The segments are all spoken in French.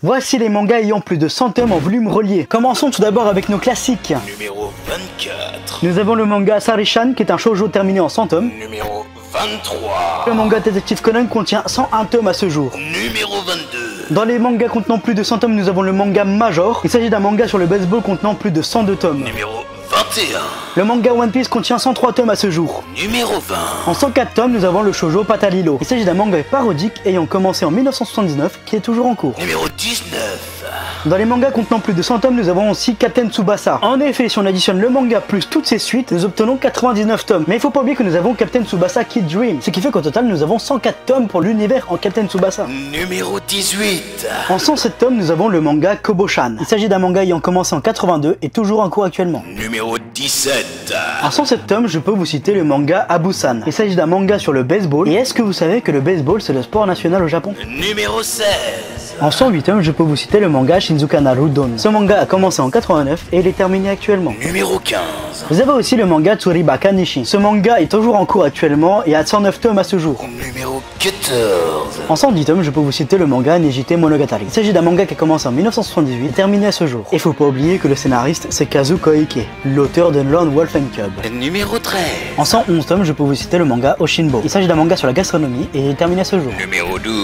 Voici les mangas ayant plus de 100 tomes en volume relié. Commençons tout d'abord avec nos classiques. Numéro 24. Nous avons le manga Sarishan qui est un shoujo terminé en 100 tomes. Numéro 23. Le manga Detective Conan contient 101 tomes à ce jour. Numéro 22. Dans les mangas contenant plus de 100 tomes, nous avons le manga Major. Il s'agit d'un manga sur le baseball contenant plus de 102 tomes. Numéro 21. Le manga One Piece contient 103 tomes à ce jour. Numéro 20. En 104 tomes, nous avons le shoujo Patalilo. Il s'agit d'un manga parodique ayant commencé en 1979 qui est toujours en cours. Numéro 19. Dans les mangas contenant plus de 100 tomes, nous avons aussi Captain Tsubasa. En effet, si on additionne le manga plus toutes ses suites, nous obtenons 99 tomes. Mais il faut pas oublier que nous avons Captain Tsubasa Kid Dream, ce qui fait qu'au total, nous avons 104 tomes pour l'univers en Captain Tsubasa. Numéro 18. En 107 tomes, nous avons le manga Kobo-chan. Il s'agit d'un manga ayant commencé en 82 et toujours en cours actuellement. Numéro 17. En 107 tomes, je peux vous citer le manga Abusan. Il s'agit d'un manga sur le baseball. Et est-ce que vous savez que le baseball, c'est le sport national au Japon? Numéro 16. En 108 tomes, je peux vous citer le manga Shinzuka Narudon. Ce manga a commencé en 89 et il est terminé actuellement. Numéro 15. Vous avez aussi le manga Tsuribaka Nishi. Ce manga est toujours en cours actuellement et a 109 tomes à ce jour. Numéro 14. En 110 tomes, je peux vous citer le manga Nejite Monogatari. Il s'agit d'un manga qui a commencé en 1978 et terminé à ce jour. Et faut pas oublier que le scénariste c'est Kazu Koike, l'auteur de Lone Wolf and Cub. Numéro 13. En 111 tomes, je peux vous citer le manga Oshinbo. Il s'agit d'un manga sur la gastronomie et il est terminé à ce jour. Numéro 12.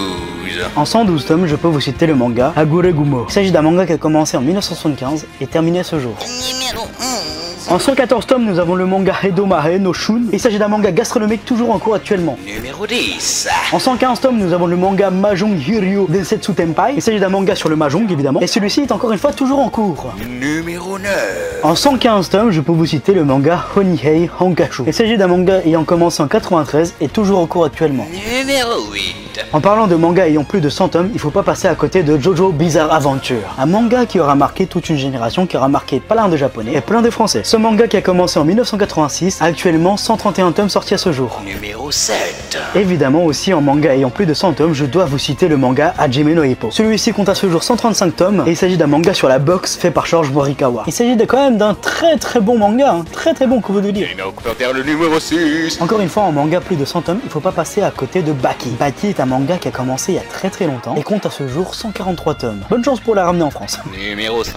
En 112 tomes, je peux vous citer le manga Agure Gumo. Il s'agit d'un manga qui a commencé en 1975 et terminé à ce jour. Numéro 11. En 114 tomes, nous avons le manga Hedomare no Shun. Il s'agit d'un manga gastronomique toujours en cours actuellement. Numéro 10. En 115 tomes, nous avons le manga Mahjong Hiryu Densetsu Tenpai. Il s'agit d'un manga sur le Mahjong évidemment. Et celui-ci est encore une fois toujours en cours. Numéro 9. En 115 tomes, je peux vous citer le manga Honihei Hankashu. Il s'agit d'un manga ayant commencé en 93 et toujours en cours actuellement. Numéro 8. En parlant de manga ayant plus de 100 tomes, il faut pas passer à côté de Jojo Bizarre Adventure. Un manga qui aura marqué toute une génération, qui aura marqué plein de japonais et plein de français. Ce manga qui a commencé en 1986 a actuellement 131 tomes sortis à ce jour. Numéro 7. Évidemment aussi en manga ayant plus de 100 tomes, je dois vous citer le manga Hajime no Ippo. Celui-ci compte à ce jour 135 tomes et il s'agit d'un manga sur la boxe fait par George Morikawa. Il s'agit quand même d'un très bon manga, très bon que vous de dire. Le numéro 6. Encore une fois, en manga plus de 100 tomes, il faut pas passer à côté de Baki. Baki est un manga qui a commencé il y a très longtemps et compte à ce jour 143 tomes. Bonne chance pour la ramener en France. Numéro 5.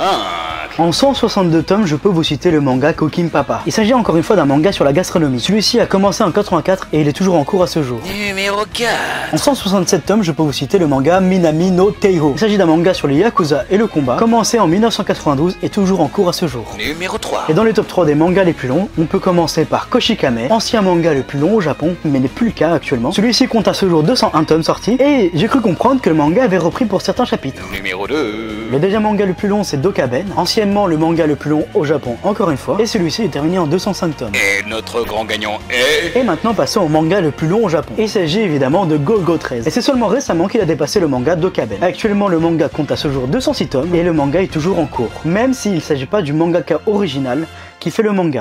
En 162 tomes, je peux vous citer le manga Kokin Papa. Il s'agit encore une fois d'un manga sur la gastronomie. Celui-ci a commencé en 84 et il est toujours en cours à ce jour. Numéro 4. En 167 tomes, je peux vous citer le manga Minami no Teiho. Il s'agit d'un manga sur les Yakuza et le combat, commencé en 1992 et toujours en cours à ce jour. Numéro 3. Et dans les top 3 des mangas les plus longs, on peut commencer par Koshikame, ancien manga le plus long au Japon, mais n'est plus le cas actuellement. Celui-ci compte à ce jour 201 tomes sortis, et j'ai cru comprendre que le manga avait repris pour certains chapitres. Numéro 2. Le deuxième manga le plus long c'est Dokaben, anciennement le manga le plus long au Japon encore une fois, et celui-ci est terminé en 205 tomes. Et notre grand gagnant est... Et maintenant passons au manga le plus long au Japon. Il s'agit évidemment de Golgo 13, et c'est seulement récemment qu'il a dépassé le manga Dokaben. Actuellement le manga compte à ce jour 206 tomes, et le manga est toujours en cours, même s'il ne s'agit pas du mangaka original qui fait le manga.